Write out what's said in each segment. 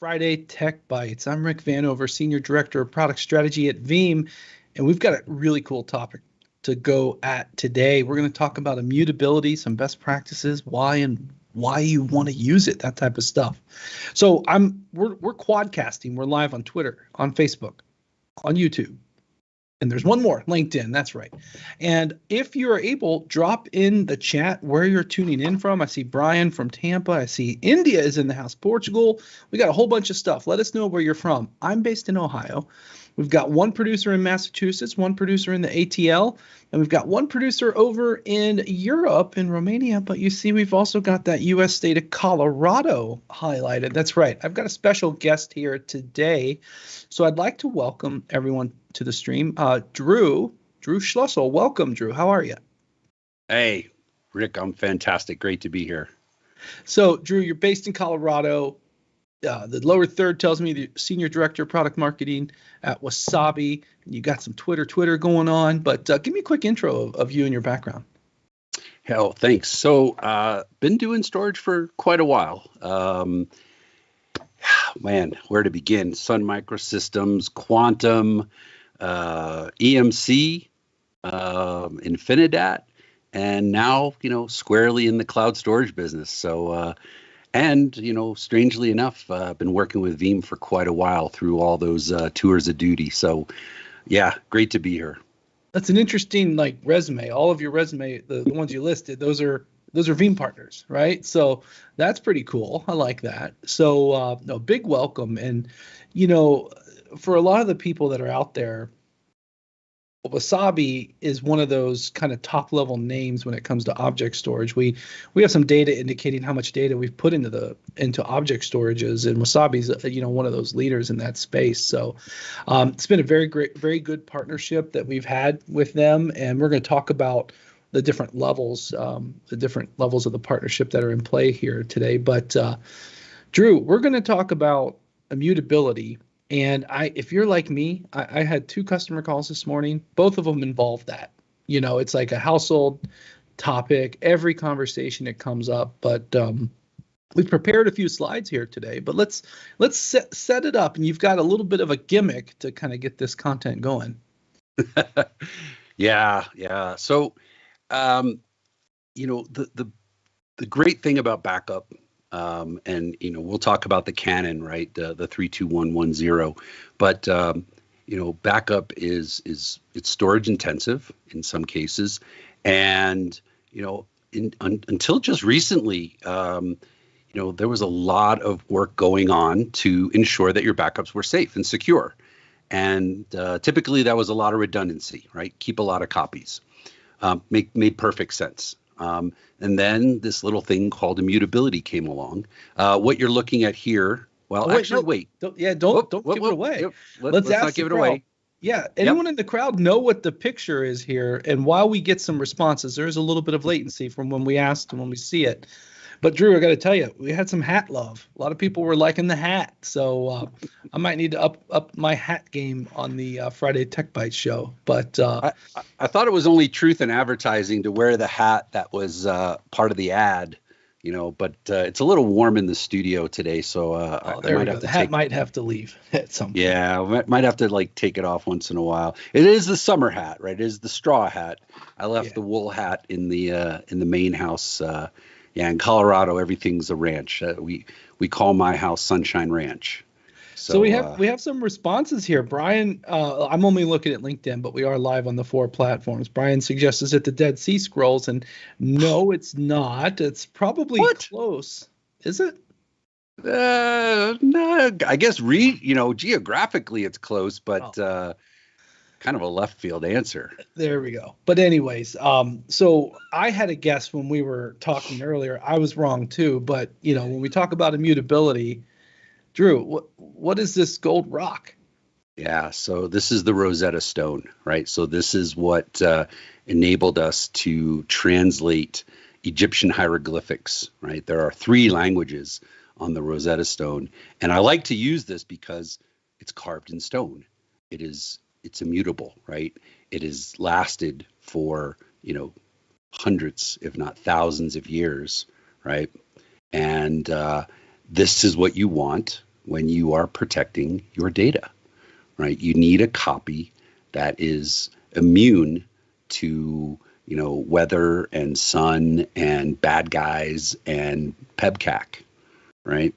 Friday Tech Bites. I'm Rick Vanover, Senior Director of Product Strategy at Veeam, and we've got a really cool topic to go at today. We're going to talk about immutability, some best practices, why you want to use it, that type of stuff. So we're quadcasting. We're live on Twitter, on Facebook, on YouTube. And there's one more, LinkedIn. That's right. And if you're able, drop in the chat where you're tuning in from. I see Brian from Tampa. I see India is in the house, Portugal. We got a whole bunch of stuff. Let us know where you're from. I'm based in Ohio. We've got one producer in Massachusetts, one producer in the ATL, and we've got one producer over in Europe, in Romania. But you see, we've also got that U.S. state of Colorado highlighted. That's right. I've got a special guest here today. So I'd like to welcome everyone to the stream. Drew Schlussel. Welcome, Drew. How are you? Hey, Rick, I'm fantastic. Great to be here. So, Drew, you're based in Colorado. The lower third tells me the Senior Director of Product Marketing at Wasabi. You got some Twitter going on, but give me a quick intro of you and your background. Hell, thanks. So, been doing storage for quite a while. Man, where to begin? Sun Microsystems, Quantum, EMC, Infinidat, and now, squarely in the cloud storage business. So, and, strangely enough, I've been working with Veeam for quite a while through all those tours of duty. So, yeah, great to be here. That's an interesting resume. All of your resume, the ones you listed, those are Veeam partners, right? So that's pretty cool. I like that. So no, big welcome. And, for a lot of the people that are out there, Wasabi is one of those kind of top level names when it comes to object storage. We have some data indicating how much data we've put into object storages, and Wasabi's one of those leaders in that space. So it's been a very good partnership that we've had with them, and we're going to talk about the different levels of the partnership that are in play here today. But Drew, we're going to talk about immutability. And if you're like me, I had 2 customer calls this morning. Both of them involve that. It's like a household topic. Every conversation it comes up. But we've prepared a few slides here today. But let's set it up. And you've got a little bit of a gimmick to kind of get this content going. Yeah. So, the great thing about backup. And we'll talk about the canon, right? The 3-2-1-1-0, but backup is it's storage intensive in some cases, and until just recently, there was a lot of work going on to ensure that your backups were safe and secure, and typically that was a lot of redundancy, right? Keep a lot of copies, made perfect sense. And then this little thing called immutability came along. What you're looking at here, well, Don't give it away. Let's not give it away. Yeah, anyone in the crowd know what the picture is here? And while we get some responses, there is a little bit of latency from when we asked and when we see it. But Drew, I got to tell you, we had some hat love. A lot of people were liking the hat, so I might need to up my hat game on the Friday Tech Bites show. But I thought it was only truth in advertising to wear the hat that was part of the ad, But it's a little warm in the studio today, so I might have to. The hat might have to leave at some point. Yeah, I might have to take it off once in a while. It is the summer hat, right? It is the straw hat. I left the wool hat in the main house. Yeah, in Colorado, everything's a ranch. We call my house Sunshine Ranch. So we have some responses here. Brian, I'm only looking at LinkedIn, but we are live on the 4 platforms. Brian suggests is it the Dead Sea Scrolls, and no, it's not. It's probably close. Is it? No, I guess geographically it's close, but kind of a left field answer. There we go. But anyways, so I had a guess when we were talking earlier. I was wrong too. But when we talk about immutability, Drew, what is this gold rock? Yeah, so this is the Rosetta Stone, right? So this is what enabled us to translate Egyptian hieroglyphics, right? There are 3 languages on the Rosetta Stone, and I like to use this because it's carved in stone. It's immutable, right? It has lasted for, hundreds, if not thousands of years, right? And this is what you want when you are protecting your data, right? You need a copy that is immune to, weather and sun and bad guys and PEBCAC, right?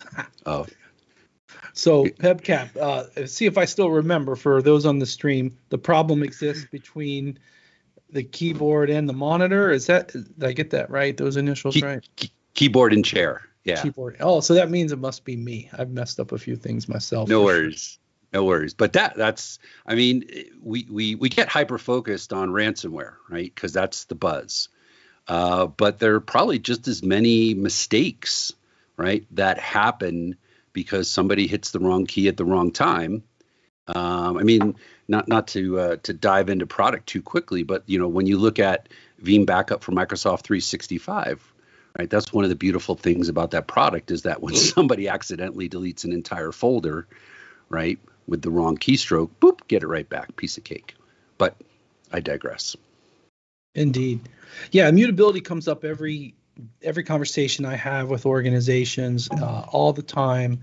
So PEBCAP, see if I still remember for those on the stream, the problem exists between the keyboard and the monitor. Did I get that right? Those initials right? Keyboard and chair. Yeah. Keyboard. Oh, so that means it must be me. I've messed up a few things myself. No worries. Sure. No worries. But that's, I mean, we get hyper focused on ransomware, right? Because that's the buzz. But there are probably just as many mistakes, right, that happen because somebody hits the wrong key at the wrong time. I mean, not to dive into product too quickly, but when you look at Veeam backup for Microsoft 365, right, that's one of the beautiful things about that product is that when somebody accidentally deletes an entire folder, right, with the wrong keystroke, boop, get it right back, piece of cake. But I digress. Indeed. Yeah, immutability comes up every conversation I have with organizations all the time,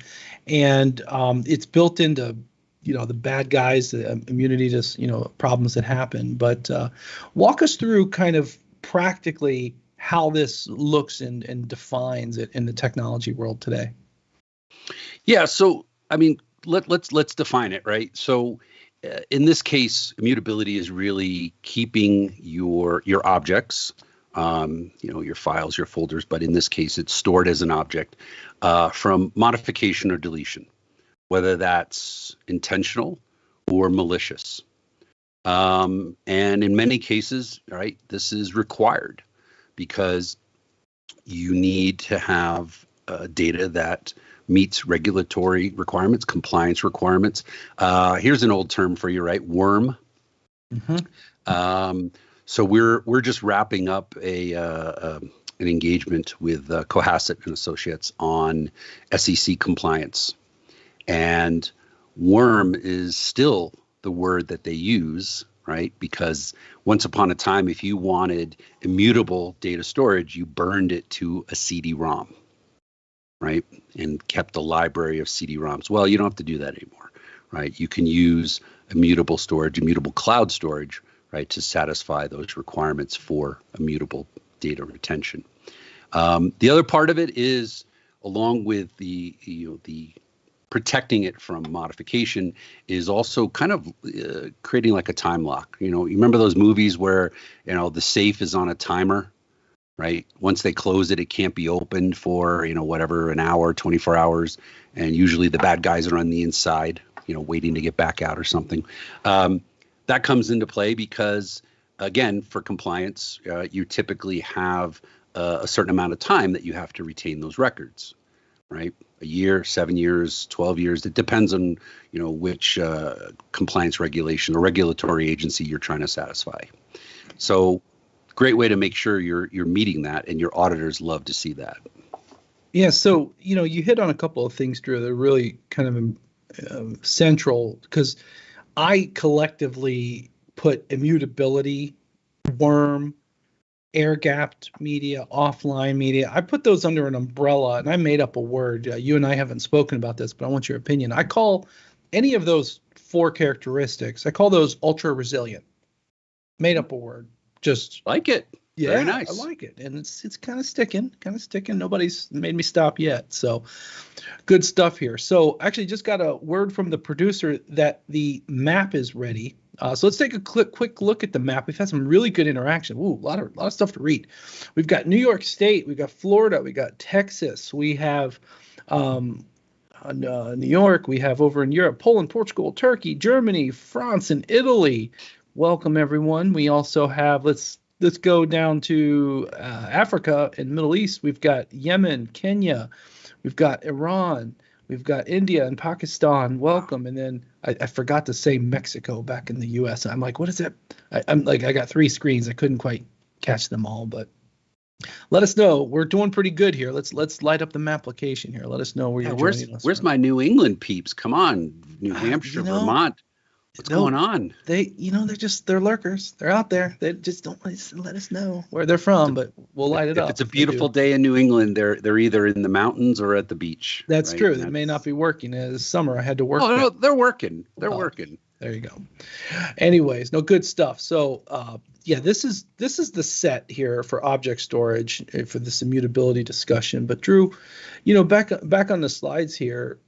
and it's built into the bad guys, the immunity to problems that happen. But walk us through kind of practically how this looks and defines it in the technology world today. Yeah, so I mean, let's define it, right? So in this case, immutability is really keeping your objects, your files, your folders, but in this case, it's stored as an object from modification or deletion, whether that's intentional or malicious. And in many cases, right, this is required because you need to have data that meets regulatory requirements, compliance requirements. Here's an old term for you, right? Worm. Mm-hmm. So we're just wrapping up an engagement with Cohasset and Associates on SEC compliance. And worm is still the word that they use, right? Because once upon a time, if you wanted immutable data storage, you burned it to a CD-ROM, right? And kept a library of CD-ROMs. Well, you don't have to do that anymore, right? You can use immutable storage, immutable cloud storage, right, to satisfy those requirements for immutable data retention. The other part of it is, along with the protecting it from modification, is also kind of creating like a time lock. You remember those movies where the safe is on a timer, right? Once they close it, it can't be opened for whatever, an hour, 24 hours, and usually the bad guys are on the inside, waiting to get back out or something. That comes into play because, again, for compliance, you typically have a certain amount of time that you have to retain those records, right? A year, 7 years, 12 years. It depends on, which compliance regulation or regulatory agency you're trying to satisfy. So great way to make sure you're meeting that, and your auditors love to see that. Yeah, so, you hit on a couple of things, Drew, that are really kind of central, because I collectively put immutability, worm, air-gapped media, offline media. I put those under an umbrella, and I made up a word. You and I haven't spoken about this, but I want your opinion. I call any of those four characteristics, I call those ultra resilient. Made up a word. Just like it. Yeah, very nice. I like it, and it's kind of sticking. Nobody's made me stop yet, so good stuff here. So actually, just got a word from the producer that the map is ready. So let's take a quick look at the map. We've had some really good interaction. Ooh, a lot of stuff to read. We've got New York State, we've got Florida, we got Texas, we have New York, we have over in Europe, Poland, Portugal, Turkey, Germany, France, and Italy. Welcome everyone. We also have let's go down to Africa and Middle East. We've got Yemen, Kenya, we've got Iran, we've got India and Pakistan. Welcome. And then I forgot to say Mexico back in the U.S. I'm like, what is that? I got three screens. I couldn't quite catch them all, but let us know. We're doing pretty good here. Let's light up the application here. Let us know where you're joining us. Where's my New England peeps? Come on, New Hampshire, Vermont. What's going on? They're lurkers. They're out there. They just don't let us know where they're from, but we'll light it up. If it's a beautiful day in New England, they're either in the mountains or at the beach. That's right? true. They may not be working. This summer I had to work. Oh, no, they're working. They're working. There you go. Anyways, no, good stuff. So this is the set here for object storage for this immutability discussion. But Drew, back on the slides here,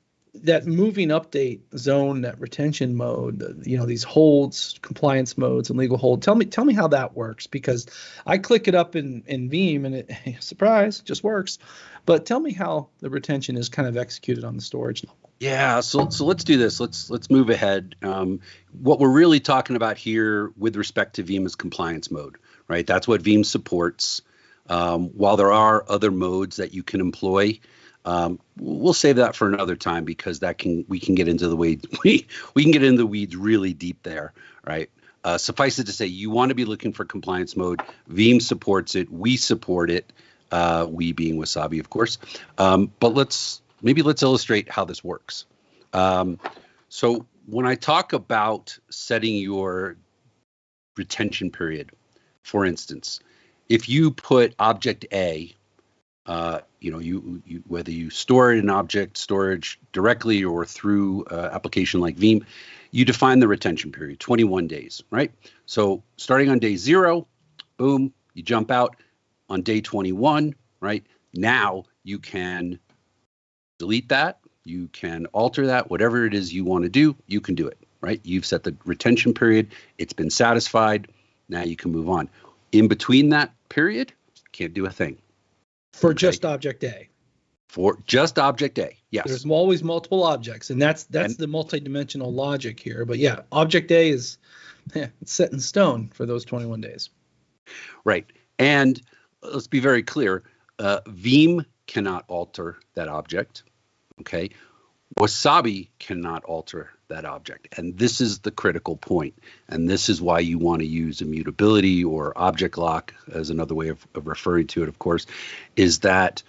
that moving update zone, that retention mode, these holds, compliance modes, and legal hold. Tell me how that works, because I click it up in Veeam and it, surprise, just works. But tell me how the retention is kind of executed on the storage level. Yeah, so let's do this. Let's move ahead. What we're really talking about here with respect to Veeam is compliance mode, right? That's what Veeam supports. While there are other modes that you can employ, we'll save that for another time, because we can get into the weeds. We can get into the weeds really deep there, right? Suffice it to say, you want to be looking for compliance mode. Veeam supports it. We support it. We being Wasabi, of course. But let's illustrate how this works. So when I talk about setting your retention period, for instance, if you put object A, you whether you store it in object storage directly or through application like Veeam, you define the retention period, 21 days, right? So starting on day 0, boom, you jump out on day 21, right? Now you can delete that, you can alter that, whatever it is you want to do, you can do it, right? You've set the retention period, it's been satisfied, now you can move on. In between that period, can't do a thing. For just object A. For just object A, yes. There's always multiple objects, and that's the multidimensional logic here. But yeah, object A is it's set in stone for those 21 days. Right. And let's be very clear, Veeam cannot alter that object, okay? Wasabi cannot alter that object. And this is the critical point. And this is why you want to use immutability or object lock as another way of referring to it, of course, is that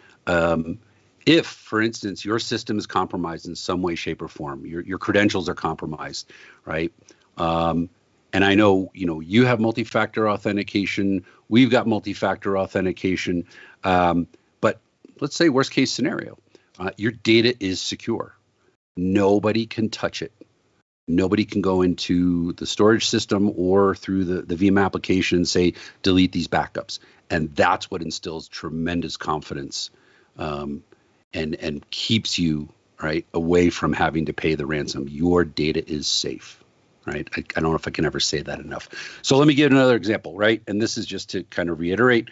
if, for instance, your system is compromised in some way, shape, or form, your credentials are compromised, right? And I know, you have multi-factor authentication. We've got multi-factor authentication. But let's say worst case scenario, your data is secure. Nobody can touch it. Nobody can go into the storage system or through the Veeam application and say, delete these backups. And that's what instills tremendous confidence and keeps you, right, away from having to pay the ransom. Your data is safe, right? I don't know if I can ever say that enough. So let me give another example, right? And this is just to kind of reiterate,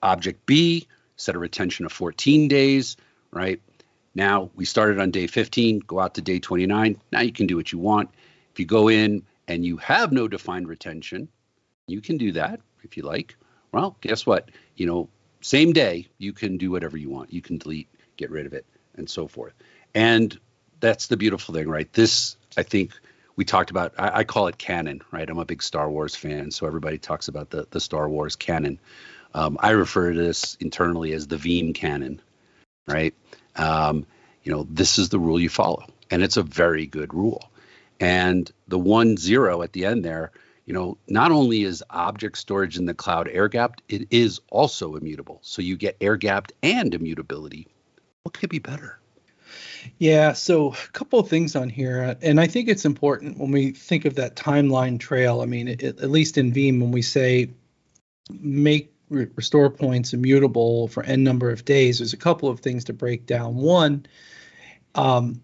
object B, set a retention of 14 days, right? Now we started on day 15, go out to day 29. Now you can do what you want. If you go in and you have no defined retention, you can do that if you like. Well, guess what? Same day, you can do whatever you want. You can delete, get rid of it, and so forth. And that's the beautiful thing, right? This, I think we talked about, I call it canon, right? I'm a big Star Wars fan, so everybody talks about the Star Wars canon. I refer to this internally as the Veeam canon, right? This is the rule you follow, and it's a very good rule. And the 1-0 at the end there, not only is object storage in the cloud air-gapped, it is also immutable. So you get air-gapped and immutability. What could be better? Yeah, so a couple of things on here, and I think it's important when we think of that timeline trail. I mean, at least in Veeam, when we say make restore points immutable for n number of days, there's a couple of things to break down. One,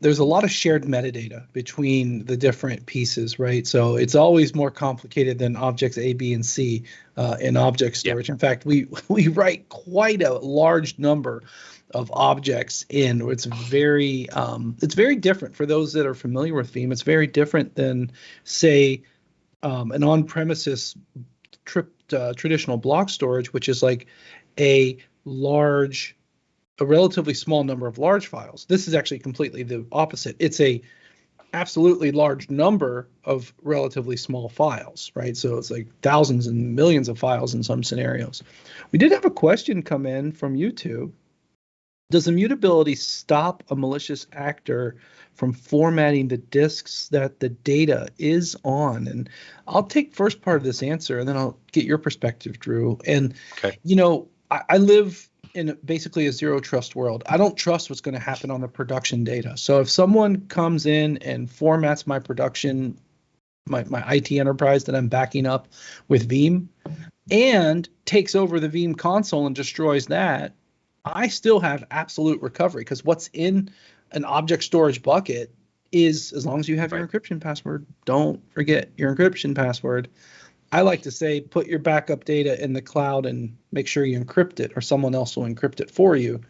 there's a lot of shared metadata between the different pieces, right? So it's always more complicated than objects A, B, and C in object storage. Yeah. In fact, we write quite a large number of objects in. It's very different for those that are familiar with Veeam. It's very different than, say, an on-premises traditional block storage, which is like a relatively small number of large files. This is actually completely the opposite. It's a absolutely large number of relatively small files, right? So it's like thousands and millions of files in some scenarios. We did have a question come in from YouTube. Does immutability stop a malicious actor from formatting the disks that the data is on? And I'll take first part of this answer, and then I'll get your perspective, Drew. And, Okay. I live in basically a zero trust world. I don't trust what's going to happen on the production data. So if someone comes in and formats my production, my IT enterprise that I'm backing up with Veeam, and takes over the Veeam console and destroys that, I still have absolute recovery, because what's in an object storage bucket is, as long as you have your Right. encryption password, don't forget your encryption password. I like to say, put your backup data in the cloud and make sure you encrypt it, or someone else will encrypt it for you.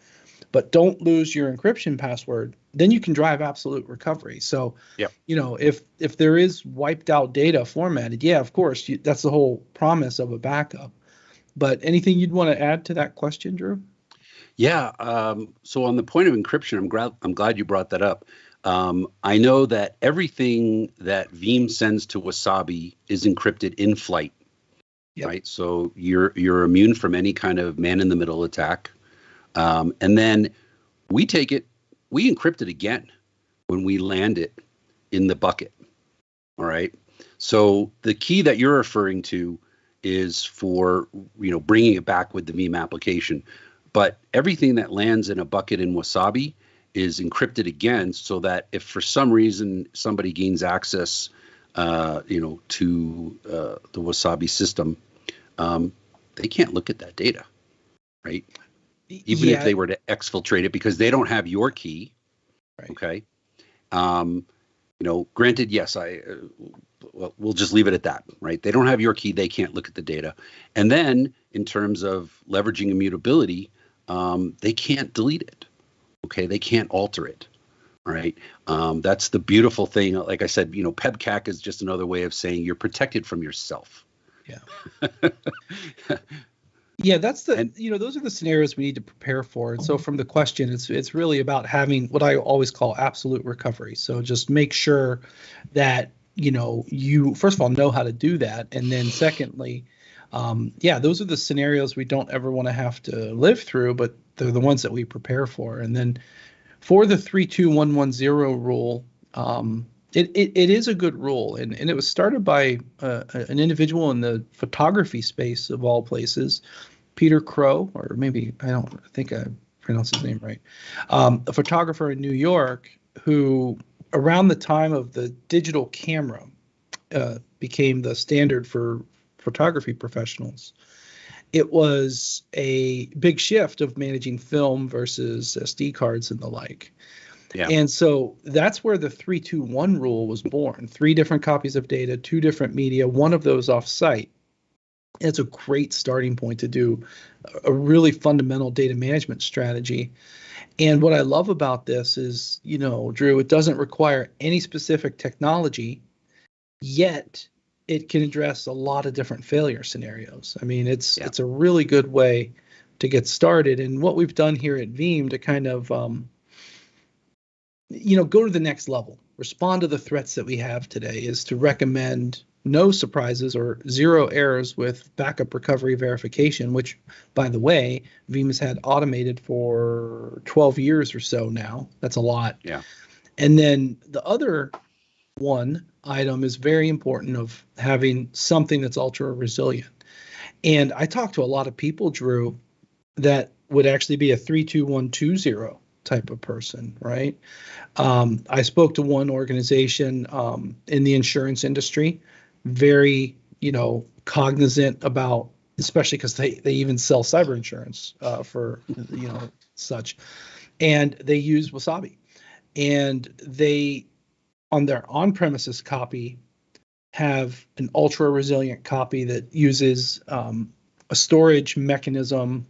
But don't lose your encryption password. Then you can drive absolute recovery. So, Yep. if there is wiped out data formatted, yeah, of course, that's the whole promise of a backup. But anything you'd want to add to that question, Drew? Yeah. So on the point of encryption, I'm glad you brought that up. I know that everything that Veeam sends to Wasabi is encrypted in flight. Yep. Right. So you're immune from any kind of man-in-the-middle attack. And then we take it, we encrypt it again when we land it in the bucket. All right. So the key that you're referring to is for, bringing it back with the Veeam application. But everything that lands in a bucket in Wasabi is encrypted again, so that if for some reason somebody gains access, to the Wasabi system, they can't look at that data, right? Even if Yeah. they were to exfiltrate it, because they don't have your key. Right. Okay. Granted, yes, we'll just leave it at that, right? They don't have your key. They can't look at the data. And then in terms of leveraging immutability, they can't delete it. Okay. They can't alter it. Right. That's the beautiful thing. Like I said, PEBCAC is just another way of saying you're protected from yourself. Yeah. Yeah, that's And those are the scenarios we need to prepare for. And so from the question, it's really about having what I always call absolute recovery. So just make sure that, you first of all know how to do that. And then secondly, those are the scenarios we don't ever want to have to live through, but they're the ones that we prepare for. And then for the 32110 rule, it is a good rule, and it was started by an individual in the photography space of all places, Peter Crow, or maybe I think I pronounced his name right, a photographer in New York who, around the time of the digital camera, became the standard for photography professionals. It was a big shift of managing film versus SD cards and the like. yeah, And so that's where the 321 rule was born. 3 different copies of data, 2 different media, one of those off-site. It's a great starting point to do a really fundamental data management strategy. And what I love about this is, Drew, it doesn't require any specific technology, yet it can address a lot of different failure scenarios. I mean, it's a really good way to get started. And what we've done here at Veeam to kind of go to the next level, respond to the threats that we have today, is to recommend no surprises or 0 errors with backup recovery verification, which, by the way, Veeam has had automated for 12 years or so now. That's a lot. yeah, And then the other one item is very important, of having something that's ultra resilient. And I talked to a lot of people, Drew, that would actually be a 32120 type of person, right? I spoke to one organization in the insurance industry, very, cognizant about, especially because they even sell cyber insurance for, such. And they use Wasabi. And they, on their on-premises copy, have an ultra resilient copy that uses a storage mechanism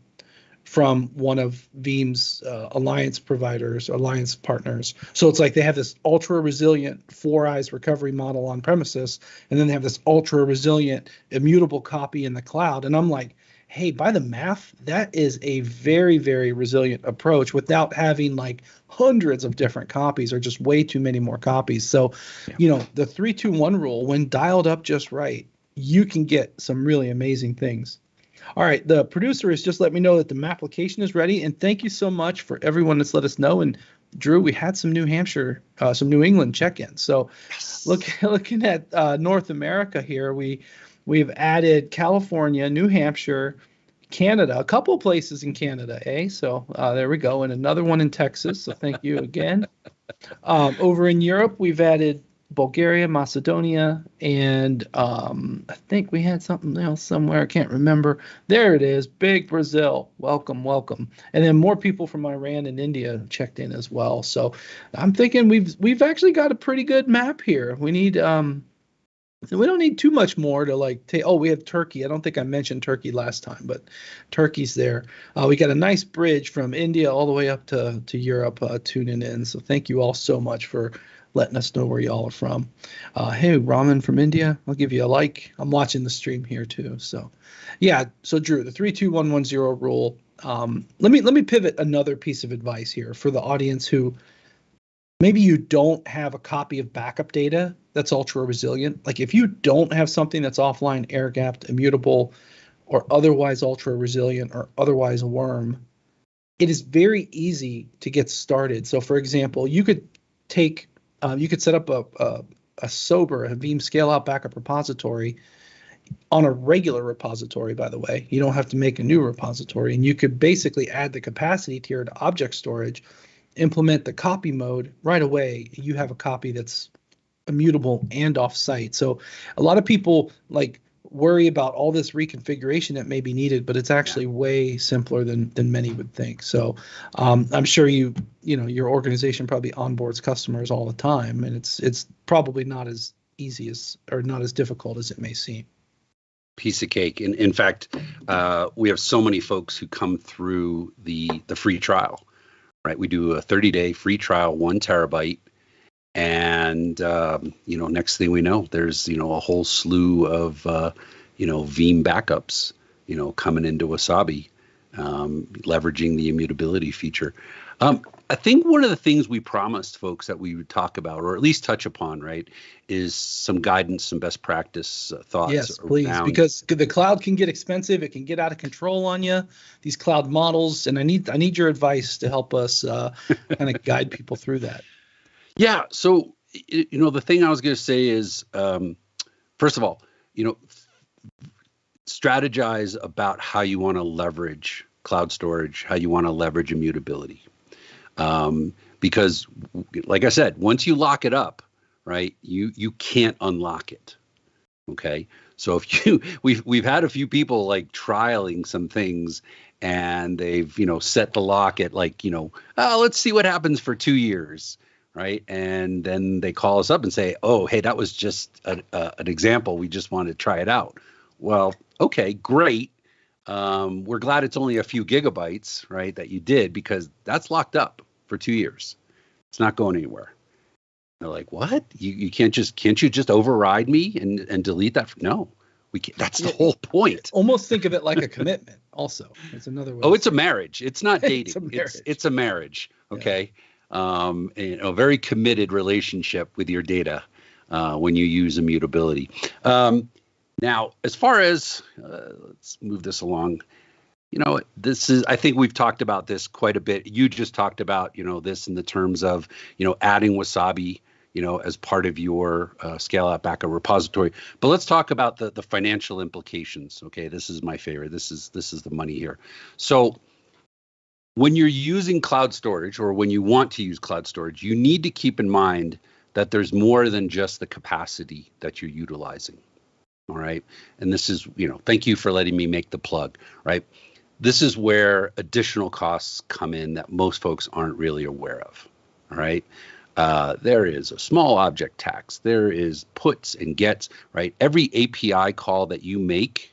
from one of Veeam's alliance providers, alliance partners. So it's like they have this ultra resilient 4 eyes recovery model on premises, and then they have this ultra resilient immutable copy in the cloud. And I'm like, hey, by the math, that is a very, very resilient approach without having like hundreds of different copies or just way too many more copies. So, the 321 rule, when dialed up just right, you can get some really amazing things. All right, the producer has just let me know that the application is ready, and thank you so much for everyone that's let us know. And Drew, we had some New Hampshire, some New England check-ins. So looking at North America here, we've added California, New Hampshire, Canada, a couple places in Canada, eh? So there we go, and another one in Texas. So thank you again. Over in Europe, we've added Bulgaria, Macedonia, and I think we had something else somewhere. I can't remember. There it is, Big Brazil. Welcome, welcome. And then more people from Iran and India checked in as well. So I'm thinking we've actually got a pretty good map here. We don't need too much more to like take. Oh, we have Turkey. I don't think I mentioned Turkey last time, but Turkey's there. We got a nice bridge from India all the way up to Europe tuning in. So thank you all so much for letting us know where y'all are from. Hey, Raman from India, I'll give you a like. I'm watching the stream here too. So yeah. So Drew, the 32110 rule. Let me pivot another piece of advice here for the audience who maybe you don't have a copy of backup data that's ultra resilient. Like if you don't have something that's offline, air gapped, immutable, or otherwise ultra resilient or otherwise a worm, it is very easy to get started. So for example, you could set up a Veeam scale out backup repository on a regular repository, by the way. You don't have to make a new repository, and you could basically add the capacity tier to object storage, implement the copy mode right away. You have a copy that's immutable and off-site. So a lot of people like worry about all this reconfiguration that may be needed, but it's actually way simpler than many would think. So I'm sure your organization probably onboards customers all the time, and it's probably not as easy as or not as difficult as it may seem. Piece of cake. In fact, we have so many folks who come through the free trial. Right, we do a 30-day free trial, 1 terabyte, and next thing we know, there's a whole slew of Veeam backups, coming into Wasabi, leveraging the immutability feature. I think one of the things we promised folks that we would talk about, or at least touch upon, right, is some guidance, some best practice thoughts. Yes, please, because the cloud can get expensive. It can get out of control on you, these cloud models, and I need your advice to help us kind of guide people through that. Yeah. So, the thing I was going to say is, first of all, strategize about how you want to leverage cloud storage, how you want to leverage immutability. Because like I said, once you lock it up, right, you can't unlock it. Okay. So we've had a few people like trialing some things, and they've, set the lock at like, let's see what happens for 2 years. Right. And then they call us up and say, oh, hey, that was just an example. We just wanted to try it out. Well, okay, great. We're glad it's only a few gigabytes, right, that you did, because that's locked up for 2 years. It's not going anywhere. They're like, what? Can't you just override me and delete that? No, we can't. That's the whole point. Almost think of it like a commitment. Also, that's another way. Oh, it's a marriage. It's not dating. It's a marriage. Okay. Yeah. A very committed relationship with your data when you use immutability. Now, as far as let's move this along. I think we've talked about this quite a bit. You just talked about, this in the terms of, adding Wasabi, as part of your scale out backup repository. But let's talk about the financial implications. Okay, this is my favorite. This is the money here. So when you're using cloud storage, or when you want to use cloud storage, you need to keep in mind that there's more than just the capacity that you're utilizing. All right. And this is, thank you for letting me make the plug, right? This is where additional costs come in that most folks aren't really aware of. All right. There is a small object tax. There is puts and gets, right? Every API call that you make,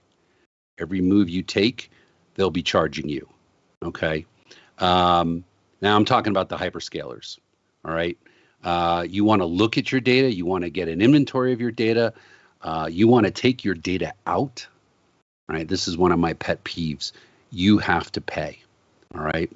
every move you take, they'll be charging you. Okay. Now I'm talking about the hyperscalers. All right. You want to look at your data. You want to get an inventory of your data. You want to take your data out. Right. This is one of my pet peeves. You have to pay. All right.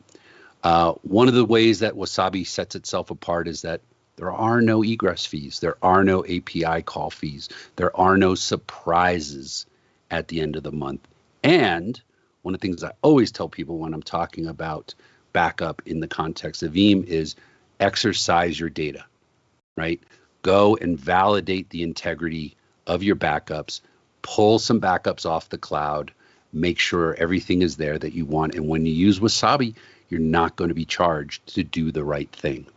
One of the ways that Wasabi sets itself apart is that there are no egress fees. There are no API call fees. There are no surprises at the end of the month. And one of the things I always tell people when I'm talking about backup in the context of Veeam is exercise your data, right? Go and validate the integrity of your backups, pull some backups off the cloud, make sure everything is there that you want. And when you use Wasabi, you're not going to be charged to do the right thing,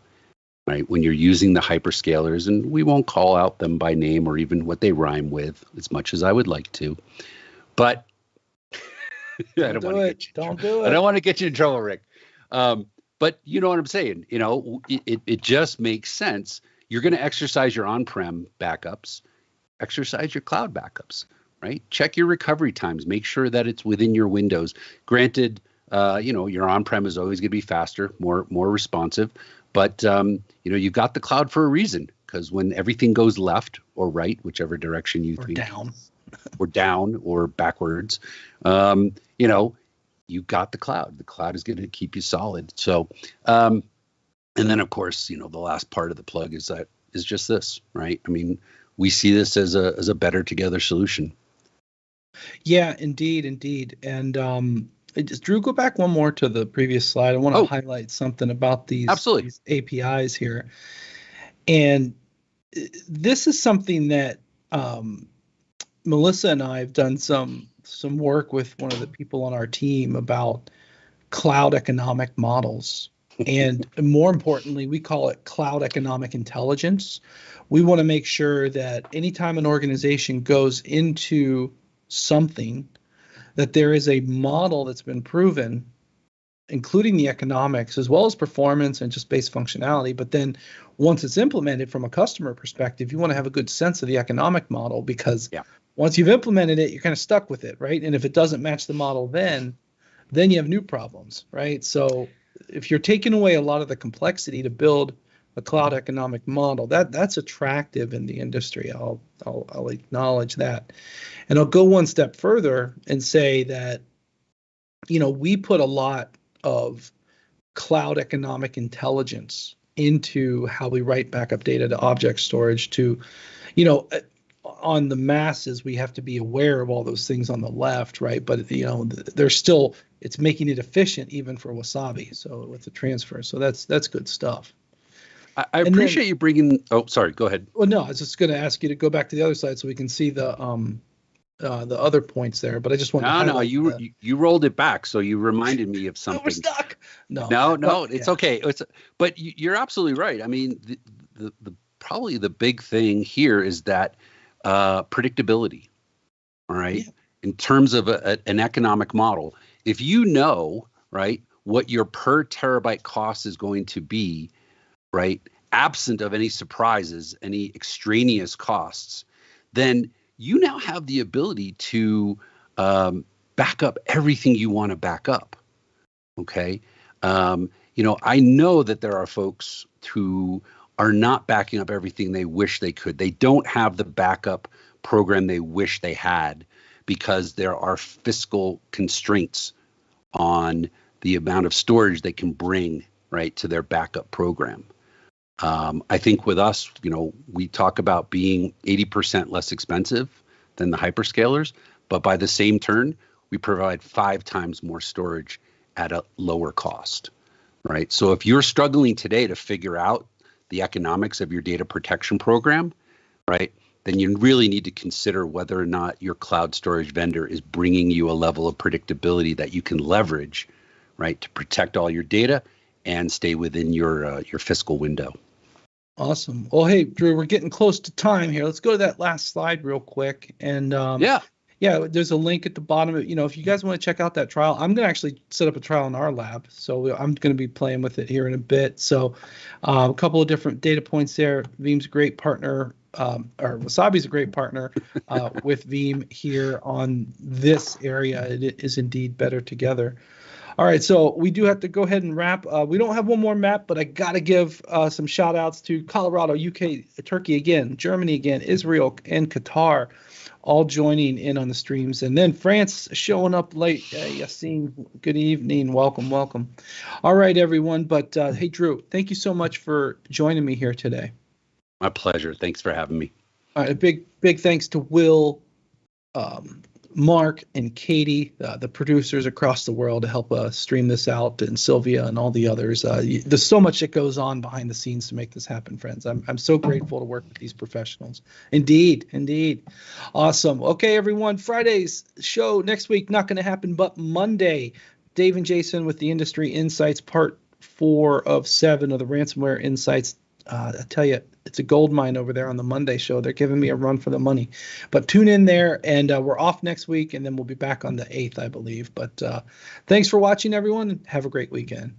right? When you're using the hyperscalers, and we won't call out them by name or even what they rhyme with as much as I would like to, but I don't want to get you. Don't do I it. don't want to get you in trouble, Rick. But you know what I'm saying. You know, it just makes sense. You're going to exercise your on-prem backups, exercise your cloud backups, right? Check your recovery times. Make sure that it's within your windows. Granted, you know, your on-prem is always going to be faster, more responsive. But you know, you've got the cloud for a reason, because when everything goes left or right, whichever direction you think, or down or backwards, you know, you got the cloud. The cloud is going to keep you solid. So, and then of course, you know, the last part of the plug is just this, right? I mean, we see this as a better together solution. Yeah, indeed. And Drew, go back one more to the previous slide. I want to highlight something about these APIs here. And this is something that Melissa and I have done some work with one of the people on our team about cloud economic models. And more importantly, we call it cloud economic intelligence. We want to make sure that anytime an organization goes into something, that there is a model that's been proven, including the economics as well as performance and just base functionality. But then once it's implemented from a customer perspective, you want to have a good sense of the economic model, because once you've implemented it, you're kind of stuck with it, right? And if it doesn't match the model, then you have new problems, right? So if you're taking away a lot of the complexity to build a cloud economic model, that's attractive in the industry. I'll acknowledge that. And I'll go one step further and say that, you know, we put a lot of cloud economic intelligence into how we write backup data to object storage to, you know, on the masses, we have to be aware of all those things on the left, right? But, you know, there's still, it's making it efficient even for Wasabi. So with the transfer. So that's good stuff. I appreciate you bringing, oh, sorry, go ahead. Well, no, I was just going to ask you to go back to the other side so we can see the other points there, but I just want to highlight. No, you rolled it back, so you reminded me of something. We're stuck. No, it's okay. But you're absolutely right. I mean, the probably the big thing here is that predictability. All right, in terms of an economic model, if you know, right, what your per terabyte cost is going to be, right, absent of any surprises, any extraneous costs, then you now have the ability to back up everything you want to back up. Okay. You know, I know that there are folks who are not backing up everything they wish they could. They don't have the backup program they wish they had because there are fiscal constraints on the amount of storage they can bring, right, to their backup program. I think with us, you know, we talk about being 80% less expensive than the hyperscalers, but by the same turn, we provide 5 times more storage at a lower cost, right? So if you're struggling today to figure out the economics of your data protection program, right, then you really need to consider whether or not your cloud storage vendor is bringing you a level of predictability that you can leverage, right, to protect all your data and stay within your fiscal window. Awesome. Well, hey, Drew, we're getting close to time here. Let's go to that last slide real quick. And there's a link at the bottom. You know, if you guys want to check out that trial, I'm going to actually set up a trial in our lab. So I'm going to be playing with it here in a bit. So a couple of different data points there. Veeam's a great partner, or Wasabi's a great partner with Veeam here on this area. It is indeed better together. All right, so we do have to go ahead and wrap. We don't have one more map, but I got to give some shout outs to Colorado, UK, Turkey again, Germany again, Israel, and Qatar, all joining in on the streams. And then France showing up late. Yassine, good evening. Welcome. All right, everyone. But hey, Drew, thank you so much for joining me here today. My pleasure. Thanks for having me. All right, a big thanks to Will Mark and Katie, the producers across the world, to help stream this out, and Sylvia and all the others. There's so much that goes on behind the scenes to make this happen, friends. I'm so grateful to work with these professionals. Indeed. Awesome. Okay, everyone. Friday's show next week, not going to happen, but Monday, Dave and Jason with the Industry Insights, part 4 of 7 of the Ransomware Insights. I tell you, it's a gold mine over there on the Monday show. They're giving me a run for the money. But tune in there, and we're off next week, and then we'll be back on the 8th, I believe. But thanks for watching, everyone, and have a great weekend.